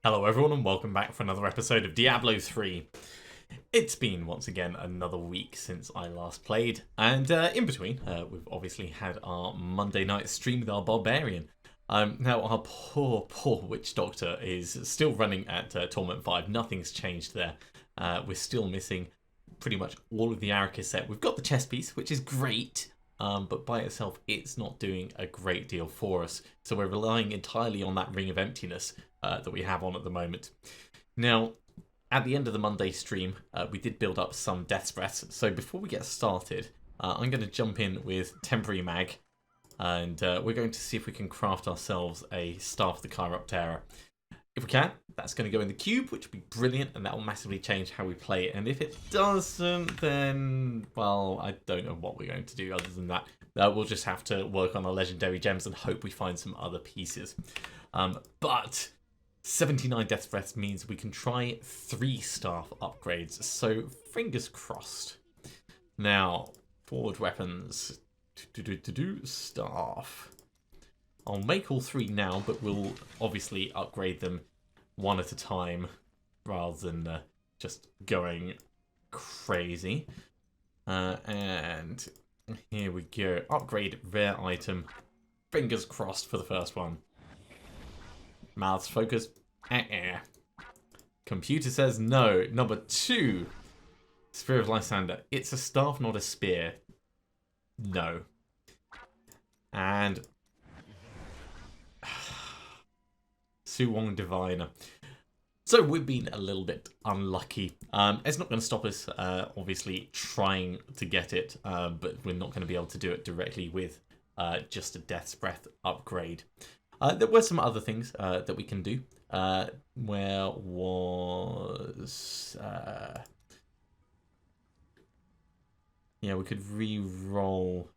Hello everyone and welcome back for another episode of Diablo 3. It's been once again another week since I last played, and in between we've obviously had our Monday night stream with our Barbarian. Now our poor Witch Doctor is still running at Torment 5, nothing's changed there. We're still missing pretty much all of the Arrakis set. We've got the chess piece, which is great, but by itself it's not doing a great deal for us, so we're relying entirely on that Ring of Emptiness that we have on at the moment. Now, at the end of the Monday stream, we did build up some Death's Breaths, so before we get started, I'm going to jump in with Temporary Mag, and we're going to see if we can craft ourselves a Staff of the Chiroptera. If we can, that's going to go in the cube, which would be brilliant, and that will massively change how we play it. And if it doesn't, then, well, I don't know what we're going to do other than that. We'll just have to work on our legendary gems and hope we find some other pieces. But 79 Death Breaths means we can try 3 staff upgrades, so fingers crossed. Now, forward weapons, staff. I'll make all 3 now, but we'll obviously upgrade them one at a time rather than just going crazy. And here we go. Upgrade rare item. Fingers crossed for the first one. Mouths focus. Computer says no. Number 2. Spear of Lysander. It's a staff, not a spear. No. And Suwong Diviner. So we've been a little bit unlucky. It's not going to stop us, obviously, trying to get it, but we're not going to be able to do it directly with just a Death's Breath upgrade. There were some other things that we can do. Where was... yeah, we could re-roll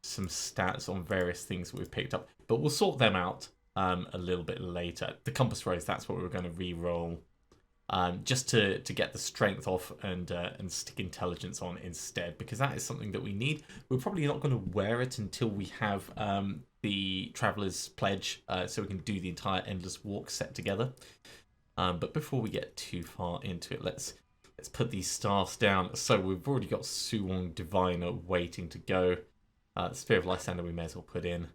some stats on various things that we've picked up, but we'll sort them out a little bit later. The compass rose, that's what we were going to re-roll, just to get the strength off and stick intelligence on instead, because that is something that we need. We're probably not going to wear it until we have the Traveler's Pledge, so we can do the entire Endless Walk set together. But before we get too far into it, let's put these staffs down. So we've already got Suwong Diviner waiting to go. Spear of Lysander we may as well put in.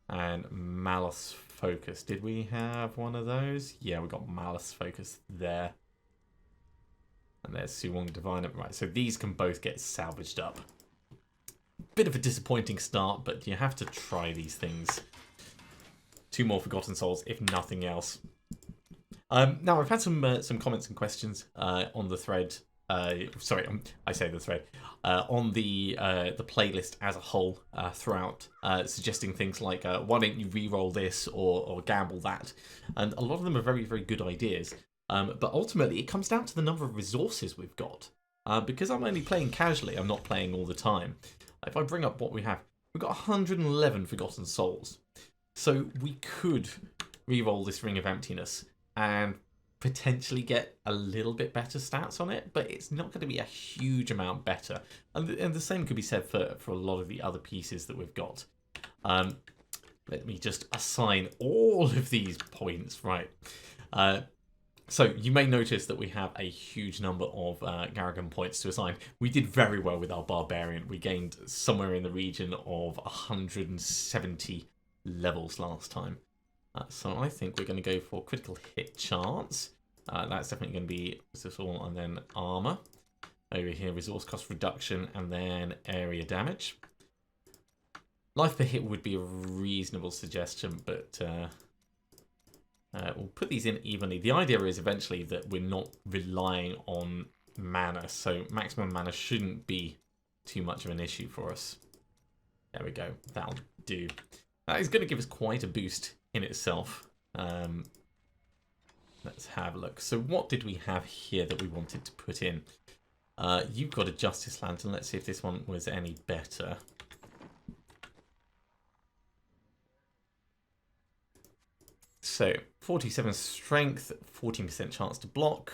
And Malice Focus. Did we have one of those? Yeah, we got Malice Focus there. And there's Suwong Diviner. Right, so these can both get salvaged up. Bit of a disappointing start, but you have to try these things. 2 more Forgotten Souls, if nothing else. Now, I've had some comments and questions on the thread. Sorry, I say the thread. On the playlist as a whole throughout, suggesting things like, why don't you re-roll this or gamble that? And a lot of them are very, very good ideas. But ultimately, it comes down to the number of resources we've got. Because I'm only playing casually, I'm not playing all the time. If I bring up what we have, we've got 111 Forgotten Souls. So we could re-roll this Ring of Emptiness and potentially get a little bit better stats on it, but it's not going to be a huge amount better. And the same could be said for a lot of the other pieces that we've got. Let me just assign all of these points, right. So you may notice that we have a huge number of Garrigan points to assign. We did very well with our Barbarian. We gained somewhere in the region of 170 levels last time. So I think we're going to go for critical hit chance. That's definitely going to be all, and then armor. Over here, resource cost reduction, and then area damage. Life per hit would be a reasonable suggestion, but we'll put these in evenly. The idea is eventually that we're not relying on mana, so maximum mana shouldn't be too much of an issue for us. There we go. That'll do. That is going to give us quite a boost in itself. Let's have a look. So what did we have here that we wanted to put in? You've got a Justice Lantern. Let's see if this one was any better. So 47 strength, 14% chance to block.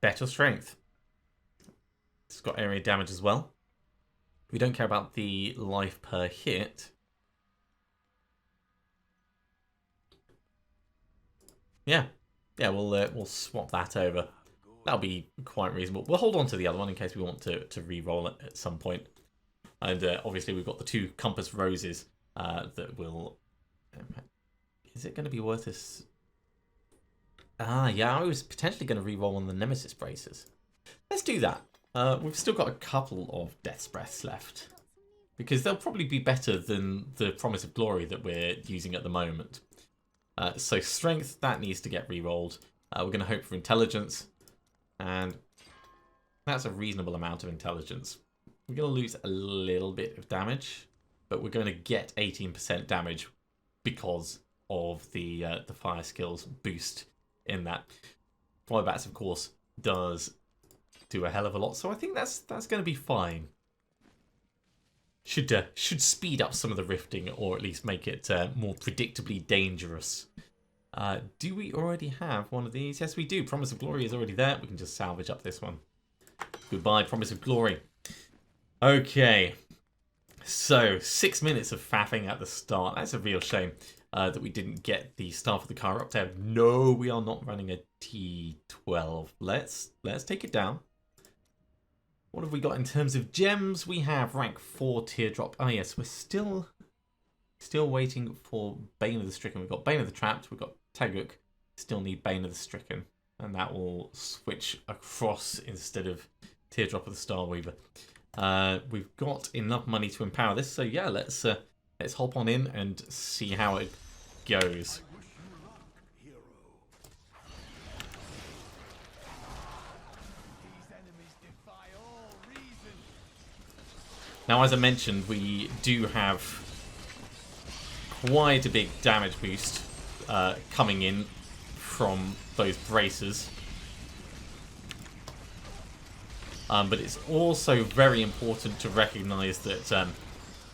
Better strength. It's got area damage as well. We don't care about the life per hit. Yeah, we'll swap that over. That'll be quite reasonable. We'll hold on to the other one in case we want to re-roll it at some point. And obviously we've got the 2 compass roses that will... Is it going to be worth this? Yeah, I was potentially going to re-roll on the Nemesis braces. Let's do that. We've still got a couple of Death's Breaths left, because they'll probably be better than the Promise of Glory that we're using at the moment. So Strength, that needs to get re-rolled. We're going to hope for Intelligence, and that's a reasonable amount of Intelligence. We're going to lose a little bit of damage, but we're going to get 18% damage because of the fire skills boost in that. Firebats, of course, does do a hell of a lot, so I think that's going to be fine. Should speed up some of the rifting, or at least make it more predictably dangerous. Do we already have one of these? Yes, we do. Promise of Glory is already there. We can just salvage up this one. Goodbye, Promise of Glory. Okay, so 6 minutes of faffing at the start. That's a real shame that we didn't get the Staff of the Chiroptera. No, we are not running a T12. Let's take it down. What have we got in terms of gems? We have rank 4 teardrop. Oh yes, we're still waiting for Bane of the Stricken. We've got Bane of the Trapped. We've got Taguk. Still need Bane of the Stricken, and that will switch across instead of Teardrop of the Starweaver. We've got enough money to empower this, so yeah, let's hop on in and see how it goes. Now, as I mentioned, we do have quite a big damage boost coming in from those braces. But it's also very important to recognise that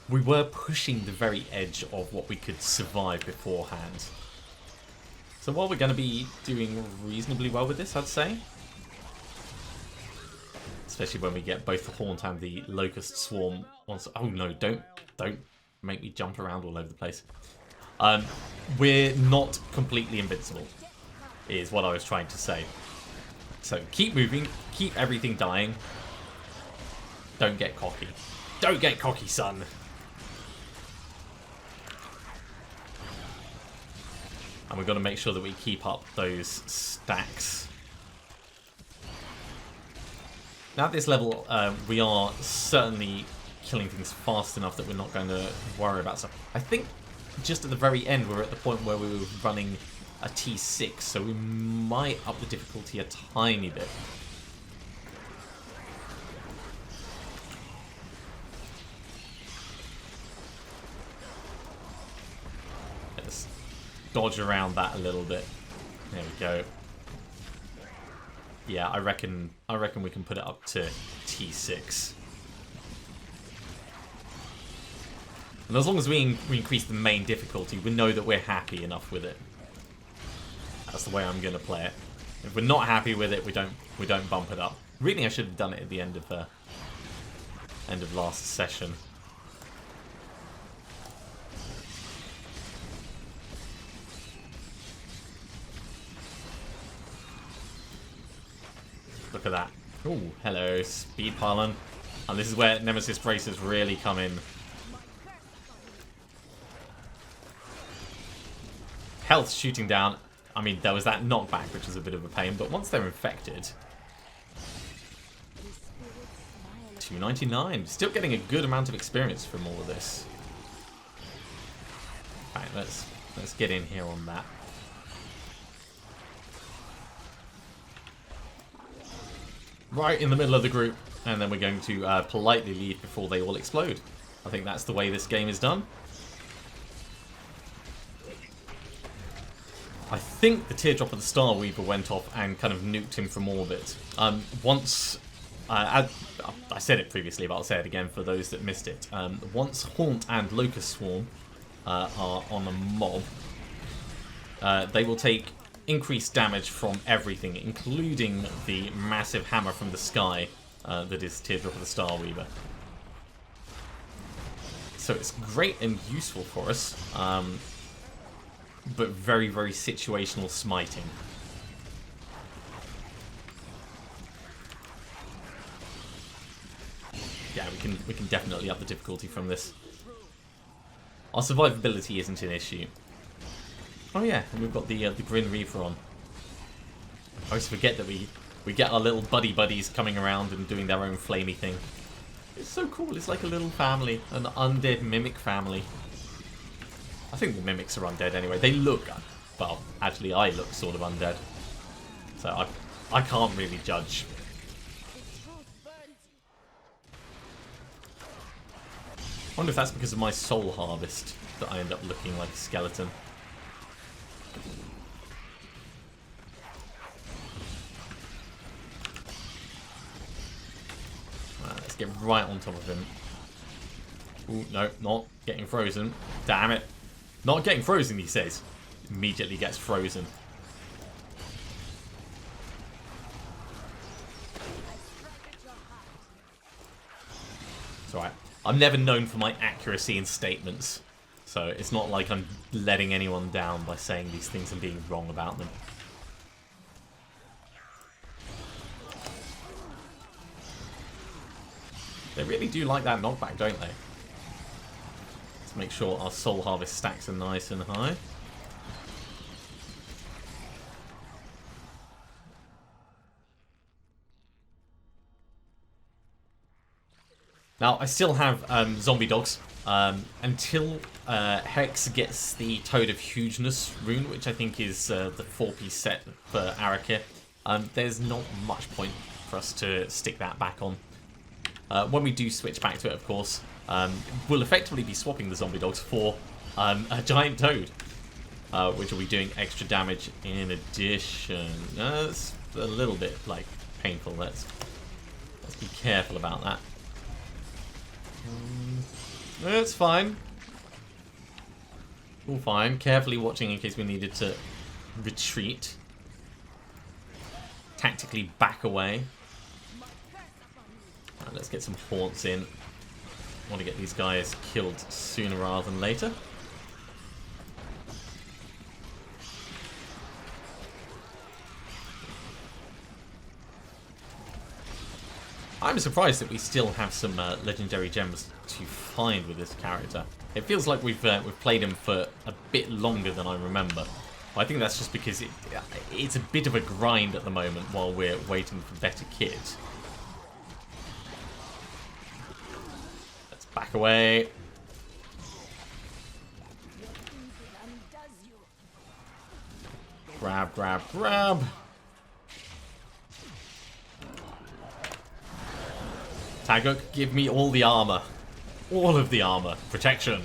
we were pushing the very edge of what we could survive beforehand. So while we're going to be doing reasonably well with this, I'd say, especially when we get both the Haunt and the Locust Swarm. Oh no, don't make me jump around all over the place. We're not completely invincible, is what I was trying to say. So keep moving, keep everything dying. Don't get cocky. Don't get cocky, son. And we've got to make sure that we keep up those stacks. Now at this level, we are certainly killing things fast enough that we're not going to worry about stuff. I think just at the very end, we're at the point where we were running a T6, so we might up the difficulty a tiny bit. Let's dodge around that a little bit. There we go. Yeah, I reckon we can put it up to T6. And as long as we increase the main difficulty, we know that we're happy enough with it. That's the way I'm going to play it. If we're not happy with it, we don't bump it up. Really, I should have done it at the end of last session. Look at that. Oh, hello, speed pylon. And this is where Nemesis braces really come in. Health shooting down. I mean, there was that knockback, which was a bit of a pain, but once they're infected... 299. Still getting a good amount of experience from all of this. Alright, let's get in here on that. Right in the middle of the group, and then we're going to politely leave before they all explode. I think that's the way this game is done. I think the Teardrop of the Starweaver went off and kind of nuked him from orbit. Once, I said it previously, but I'll say it again for those that missed it. Once Haunt and Locust Swarm are on a mob, they will take increased damage from everything, including the massive hammer from the sky that is Teardrop of the Starweaver. So it's great and useful for us. but very, very situational smiting. Yeah, we can definitely up the difficulty from this. Our survivability isn't an issue. Oh yeah, and we've got the Grim Reaper on. I always forget that we get our little buddies coming around and doing their own flamey thing. It's so cool. It's like a little family, an undead mimic family. I think the mimics are undead anyway. They look, well, actually I look sort of undead, so I can't really judge. I wonder if that's because of my soul harvest that I end up looking like a skeleton. Let's get right on top of him. Ooh, no, not getting frozen. Damn it. Not getting frozen, he says. Immediately gets frozen. It's alright. I'm never known for my accuracy in statements. So it's not like I'm letting anyone down by saying these things and being wrong about them. They really do like that knockback, don't they? Let's make sure our soul harvest stacks are nice and high. Now, I still have zombie dogs until Hex gets the Toad of Hugeness rune, which I think is the 4-piece set for Arakir. There's not much point for us to stick that back on. When we do switch back to it, of course, we'll effectively be swapping the zombie dogs for a giant toad, which will be doing extra damage in addition. It's a little bit like painful. Let's be careful about that. It's fine. All fine. Carefully watching in case we needed to retreat. Tactically back away. Right, let's get some haunts in. I want to get these guys killed sooner rather than later. I'm surprised that we still have some legendary gems to find with this character. It feels like we've played him for a bit longer than I remember. I think that's just because it's a bit of a grind at the moment while we're waiting for better kit. Let's back away. Grab, grab, grab. Taguk, give me all the armor. All of the armor. Protection.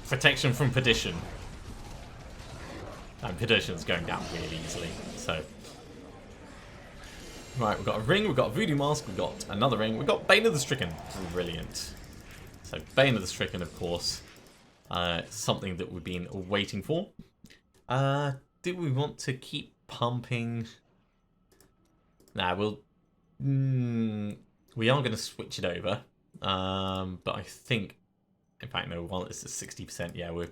Protection from perdition. And perdition's going down really easily, so. Right, we've got a ring, we've got a voodoo mask, we've got another ring, we've got Bane of the Stricken. Brilliant. So, Bane of the Stricken, of course. Something that we've been waiting for. Do we want to keep pumping? Nah, we'll. We are going to switch it over, but I think, in fact, no. While it's at 60%, yeah, we're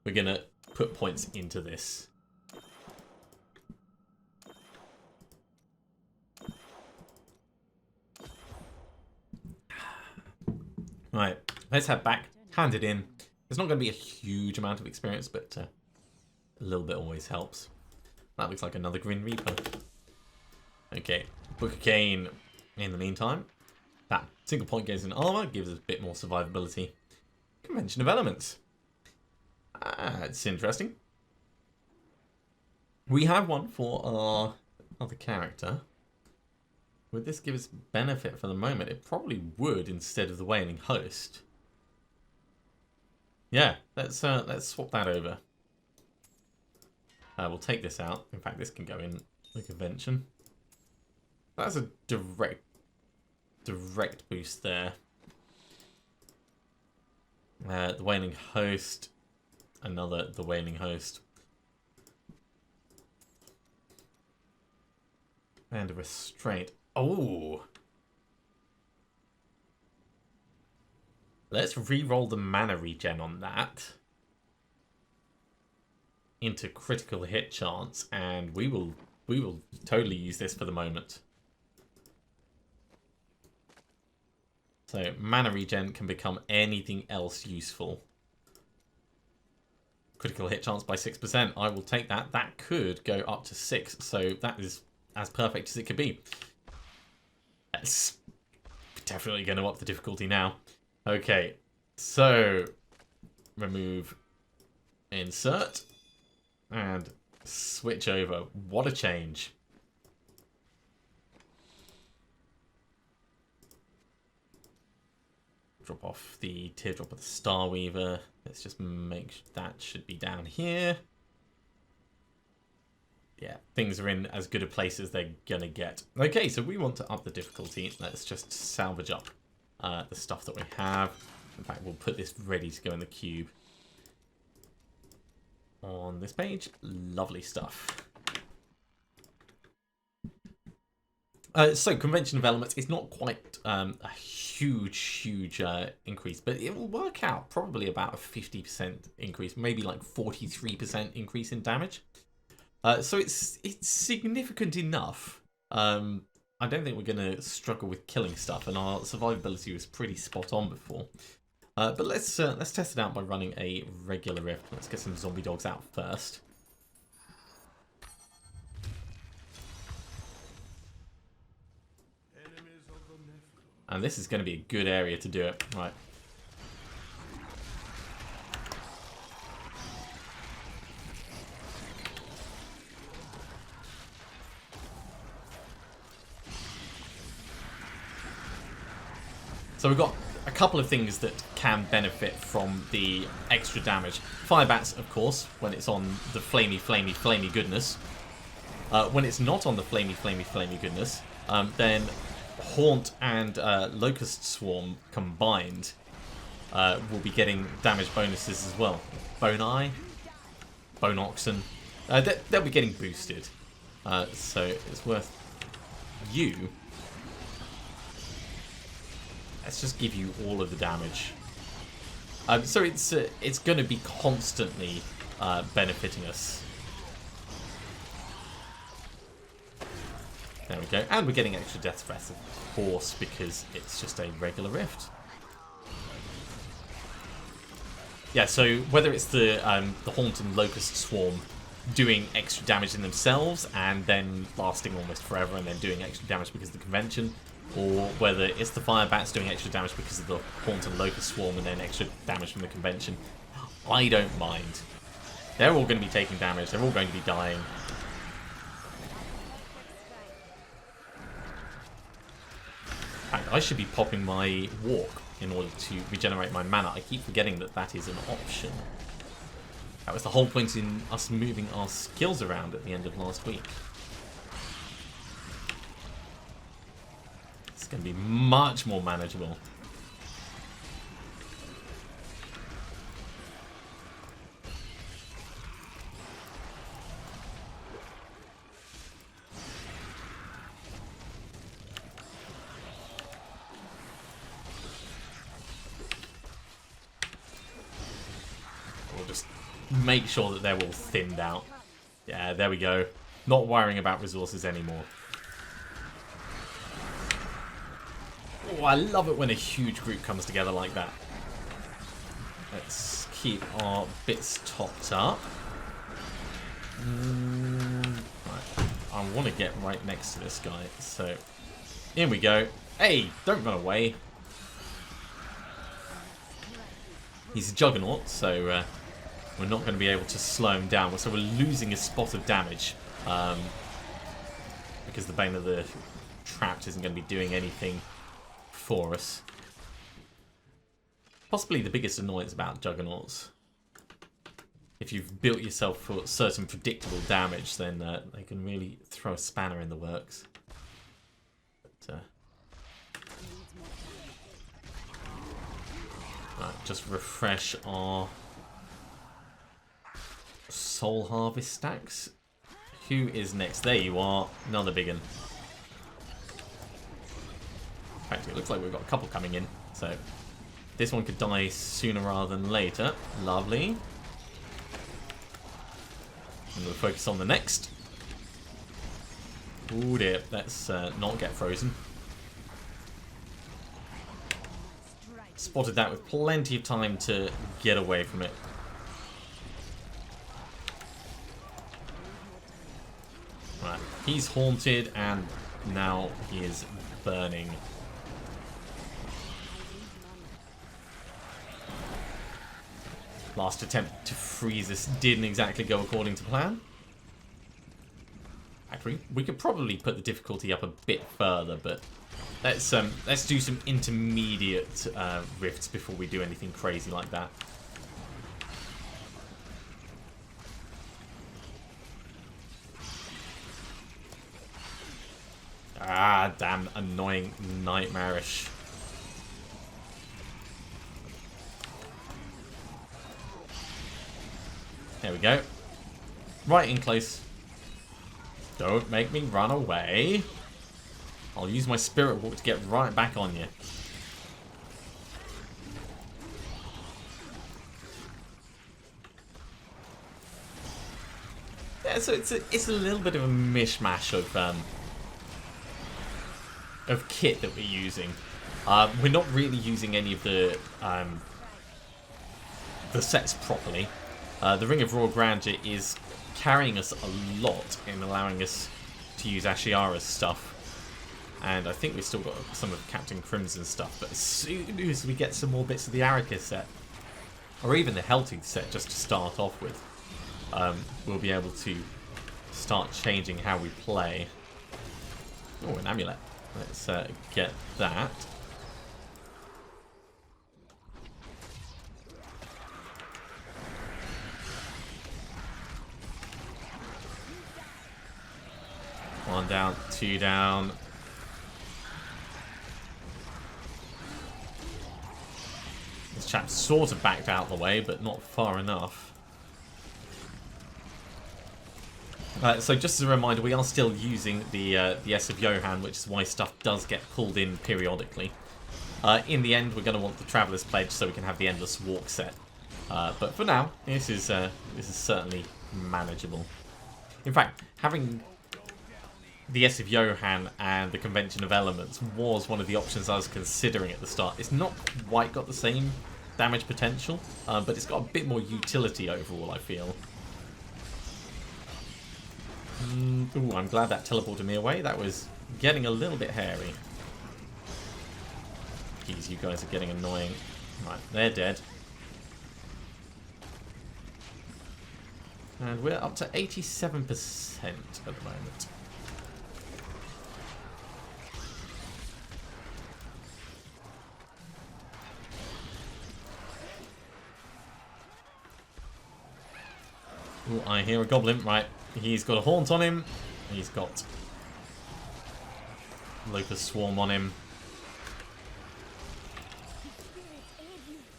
going to put points into this. Right, let's head back. Hand it in. There's not going to be a huge amount of experience, but a little bit always helps. That looks like another Grim Reaper. Okay, Book of Cain. In the meantime. That single point gains in armor gives us a bit more survivability. Convention of Elements. It's interesting. We have one for our other character. Would this give us benefit for the moment? It probably would instead of the Wailing Host. Yeah, let's swap that over. We'll take this out. In fact, this can go in the convention. That's a direct boost there. The Wailing Host. The Wailing Host. And a Restraint. Oh! Let's re-roll the mana regen on that. into critical hit chance, and we will totally use this for the moment. So mana regen can become anything else useful. Critical hit chance by 6%. I will take that. That could go up to 6, so that is as perfect as it could be. That's definitely going to up the difficulty now. Okay, so remove insert and switch over. What a change. Drop off the teardrop of the Starweaver. Let's just make that should be down here. Yeah, things are in as good a place as they're gonna get. Okay, so we want to up the difficulty. Let's just salvage up the stuff that we have. In fact, we'll put this ready to go in the cube. On this page, lovely stuff. So convention of elements is not quite a huge increase, but it will work out probably about a 50% increase, maybe like 43% increase in damage. So it's significant enough. I don't think we're going to struggle with killing stuff, and our survivability was pretty spot on before. But let's test it out by running a regular rift. Let's get some zombie dogs out first. And this is going to be a good area to do it. Right. So we've got a couple of things that can benefit from the extra damage. Firebats, of course, when it's on the flamey goodness. When it's not on the flamey goodness, then Haunt and Locust Swarm combined will be getting damage bonuses as well. Bone Eye, Bone Oxen, they'll be getting boosted. So it's worth you. Let's just give you all of the damage. So it's going to be constantly benefiting us. There we go. And we're getting extra death threats, of course, because it's just a regular rift. Yeah, so whether it's the Haunt and Locust Swarm doing extra damage in themselves and then lasting almost forever and then doing extra damage because of the convention, or whether it's the Firebats doing extra damage because of the Haunt and Locust Swarm and then extra damage from the convention, I don't mind. They're all going to be taking damage. They're all going to be dying. I should be popping my walk in order to regenerate my mana. I keep forgetting that that is an option. That was the whole point in us moving our skills around at the end of last week. It's going to be much more manageable. Make sure that they're all thinned out. Yeah, there we go. Not worrying about resources anymore. Oh, I love it when a huge group comes together like that. Let's keep our bits topped up. Right. I want to get right next to this guy. So, in we go. Hey, don't run away. He's a juggernaut, so we're not going to be able to slow him down. So we're losing a spot of damage because the Bane of the Trapped isn't going to be doing anything for us. Possibly the biggest annoyance about Juggernauts. If you've built yourself for certain predictable damage, then they can really throw a spanner in the works. But, right, just refresh our Soul Harvest stacks. Who is next? There you are. Another big one. In fact, it looks like we've got a couple coming in. So this one could die sooner rather than later. Lovely. And we'll focus on the next. Ooh dear, let's not get frozen. Spotted that with plenty of time to get away from it. Right, he's haunted and now he is burning. Last attempt to freeze us didn't exactly go according to plan. Actually, we could probably put the difficulty up a bit further, but let's do some intermediate rifts before we do anything crazy like that. Ah, damn, annoying, nightmarish. There we go. Right in close. Don't make me run away. I'll use my spirit walk to get right back on you. Yeah, so it's a little bit of a mishmash of kit that we're using. We're not really using any of the sets properly. The Ring of Raw Grandeur is carrying us a lot in allowing us to use Ashiara's stuff. And I think we've still got some of Captain Crimson's stuff, but as soon as we get some more bits of the Arrakis set, or even the Helltooth set just to start off with, we'll be able to start changing how we play. Oh, an amulet. Let's get that. One down, two down. This chap's sort of backed out of the way, but not far enough. So just as a reminder, we are still using the S of Johan, which is why stuff does get pulled in periodically. In the end, we're going to want the Traveller's Pledge so we can have the Endless Walk set. But for now, this is certainly manageable. In fact, having the S of Johan and the Convention of Elements was one of the options I was considering at the start. It's not quite got the same damage potential, but it's got a bit more utility overall, I feel. Ooh, I'm glad that teleported me away. That was getting a little bit hairy. Jeez, you guys are getting annoying. Right, they're dead. And we're up to 87% at the moment. Ooh, I hear a goblin. Right, he's got a haunt on him. He's got Locust Swarm on him.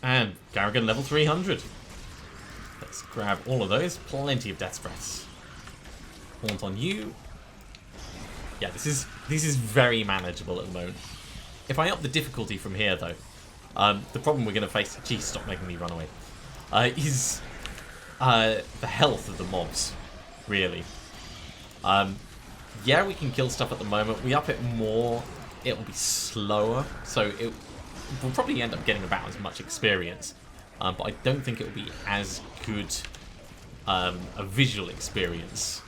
And Garrigan level 300. Let's grab all of those. Plenty of Death's Breaths. Haunt on you. Yeah, this is very manageable at the moment. If I up the difficulty from here, though, the problem we're going to face... Geez, stop making me run away. Is the health of the mobs, really. Yeah, we can kill stuff at the moment. We up it more, it'll be slower, so we'll probably end up getting about as much experience. But I don't think it'll be as good a visual experience.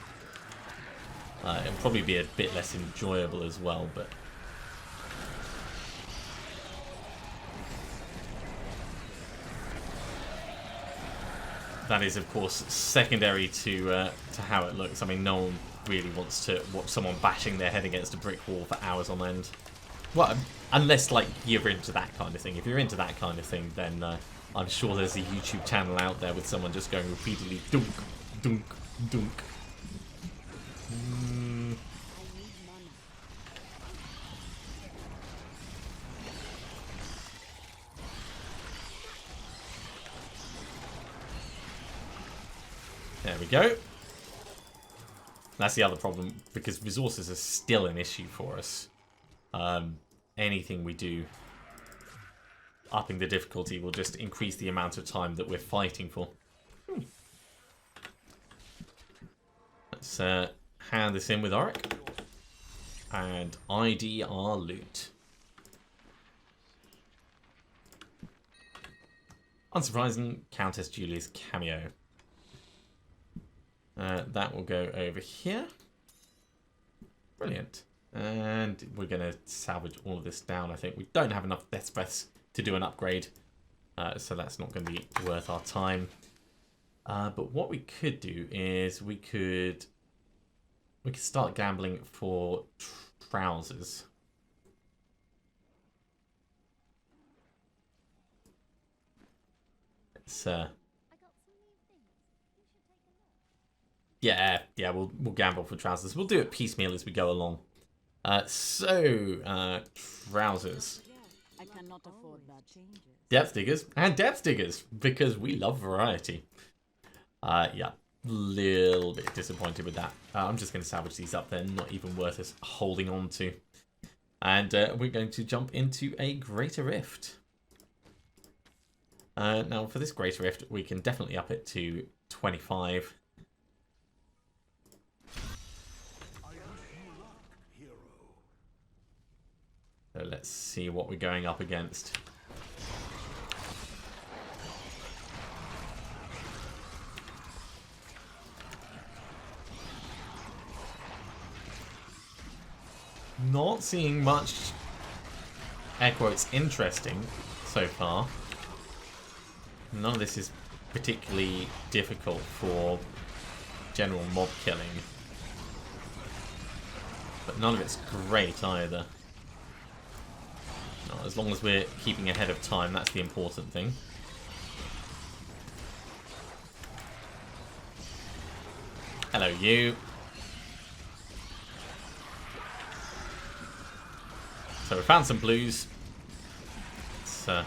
It'll probably be a bit less enjoyable as well, but... That is, of course, secondary to how it looks. I mean, no one really wants to watch someone bashing their head against a brick wall for hours on end. Well, unless, like, you're into that kind of thing. If you're into that kind of thing, then I'm sure there's a YouTube channel out there with someone just going repeatedly dunk, dunk, dunk. There we go. That's the other problem, because resources are still an issue for us. Anything we do upping the difficulty will just increase the amount of time that we're fighting for. Let's hand this in with Auric. And ID our loot. Unsurprising, Countess Julia's cameo. That will go over here. Brilliant. And we're going to salvage all of this down, I think. We don't have enough death breaths to do an upgrade. So that's not going to be worth our time. But what we could do is we could start gambling for trousers. Let's yeah, we'll gamble for trousers. We'll do it piecemeal as we go along. Trousers. I cannot afford bad changes. Depth diggers and depth diggers because we love variety. Yeah, little bit disappointed with that. I'm just going to salvage these up. They're not even worth us holding on to. And we're going to jump into a Greater Rift. Now, for this Greater Rift, we can definitely up it to 25. So let's see what we're going up against. Not seeing much, air quotes, interesting so far. None of this is particularly difficult for general mob killing. But none of it's great either. No, as long as we're keeping ahead of time, that's the important thing. Hello, you. So we found some blues. Let's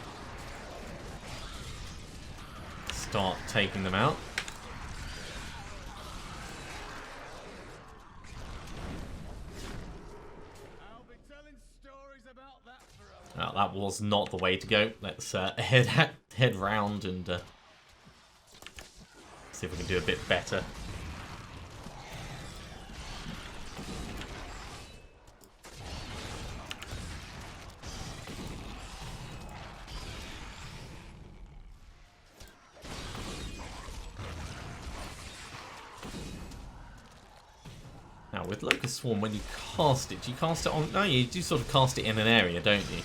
start taking them out. Well, that was not the way to go. Let's head round and see if we can do a bit better. Now, with Locust Swarm, when you cast it, do you cast it on... No, you do sort of cast it in an area, don't you?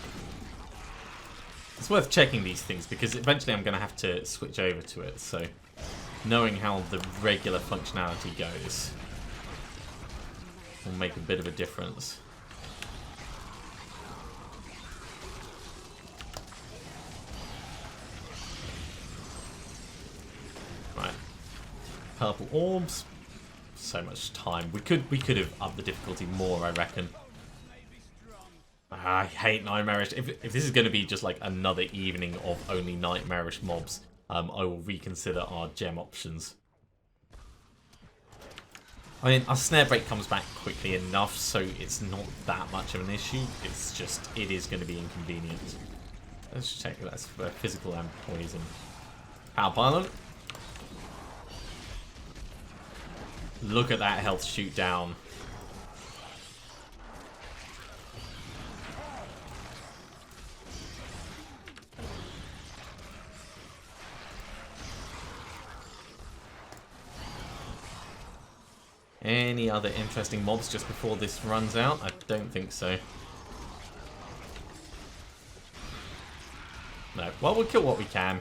It's worth checking these things, because eventually I'm going to have to switch over to it, so knowing how the regular functionality goes will make a bit of a difference. Right. Purple orbs. So much time. We could have upped the difficulty more, I reckon. I hate nightmarish. If this is going to be just like another evening of only nightmarish mobs, I will reconsider our gem options. I mean, our snare break comes back quickly enough, so it's not that much of an issue. It's just, it is going to be inconvenient. Let's check that's for physical and poison. Power pylon. Look at that health shoot down. Any other interesting mobs just before this runs out? I don't think so. No. Well, we'll kill what we can.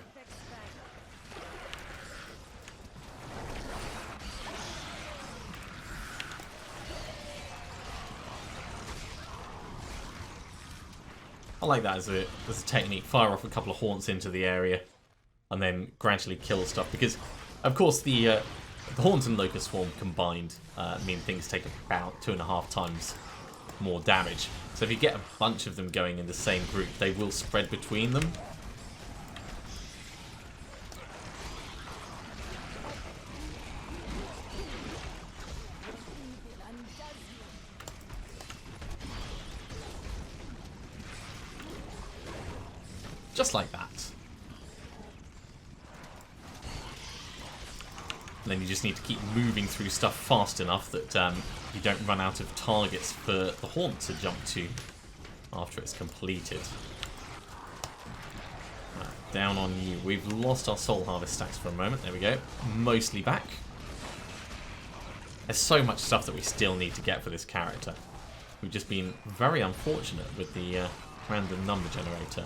I like that as a technique. Fire off a couple of haunts into the area and then gradually kill stuff. Because, of course, the Haunt and Locust Swarm combined mean things take about 2.5 times more damage. So if you get a bunch of them going in the same group, they will spread between them. Just like that. And then you just need to keep moving through stuff fast enough that you don't run out of targets for the haunt to jump to after it's completed. Right, down on you. We've lost our soul harvest stacks for a moment. There we go. Mostly back. There's so much stuff that we still need to get for this character. We've just been very unfortunate with the random number generator.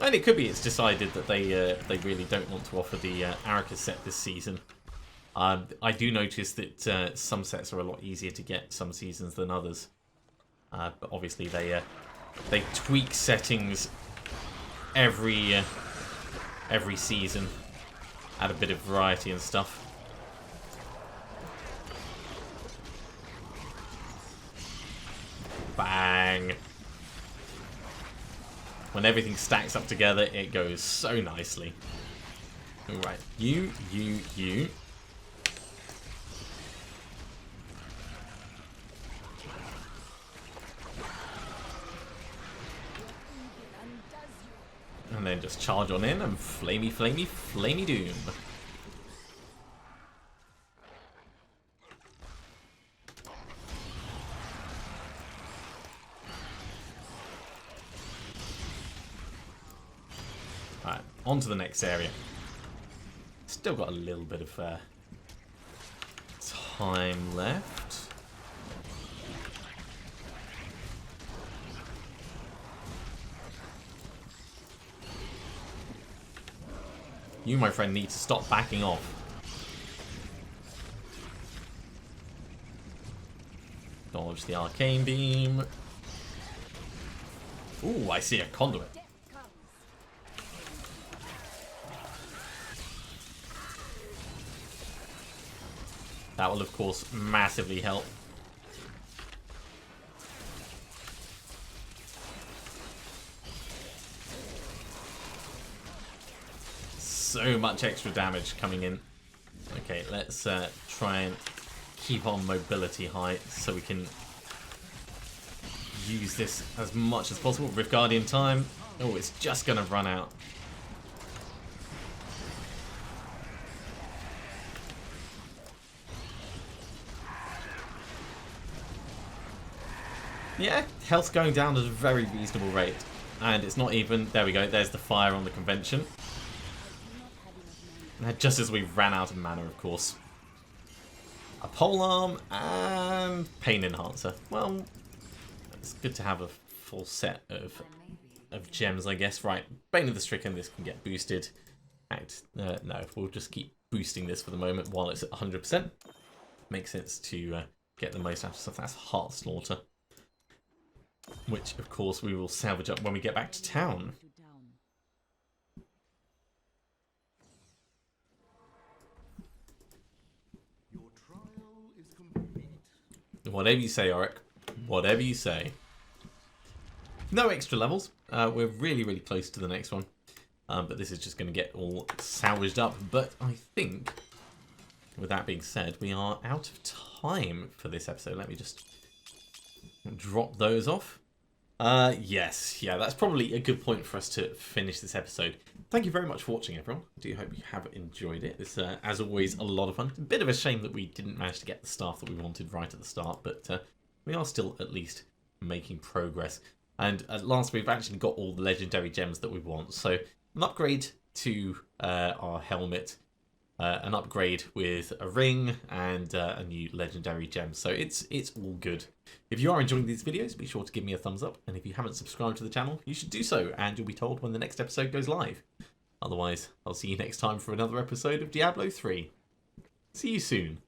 And it could be it's decided that they really don't want to offer the Arika set this season. I do notice that some sets are a lot easier to get some seasons than others. But obviously they tweak settings every season, add a bit of variety and stuff. Bang! When everything stacks up together, it goes so nicely. Alright, you. And then just charge on in and flamey doom. Alright, on to the next area. Still got a little bit of time left. You, my friend, need to stop backing off. Dodge the arcane beam. Ooh, I see a conduit. That will, of course, massively help. So much extra damage coming in. Okay, let's try and keep our mobility high so we can use this as much as possible. Rift Guardian time. Oh, it's just going to run out. Yeah, health going down at a very reasonable rate. And it's not even... There we go, there's the fire on the convention. Just as we ran out of mana, of course. A polearm and pain enhancer. Well, it's good to have a full set of gems, I guess. Right, Bane of the Stricken, this can get boosted. No, we'll just keep boosting this for the moment while it's at 100%. Makes sense to get the most out of stuff. That's Heart Slaughter, which, of course, we will salvage up when we get back to town. Whatever you say, Auric. Whatever you say. No extra levels. We're really close to the next one. But this is just going to get all salvaged up. But I think, with that being said, we are out of time for this episode. Let me just drop those off. Yes. Yeah, that's probably a good point for us to finish this episode. Thank you very much for watching, everyone. I do hope you have enjoyed it. It's, as always, a lot of fun. A bit of a shame that we didn't manage to get the staff that we wanted right at the start, but we are still at least making progress. And at last, we've actually got all the legendary gems that we want. So, an upgrade to our helmet, an upgrade with a ring, and a new legendary gem. So, it's all good. If you are enjoying these videos, be sure to give me a thumbs up. And if you haven't subscribed to the channel, you should do so, and you'll be told when the next episode goes live. Otherwise, I'll see you next time for another episode of Diablo 3. See you soon.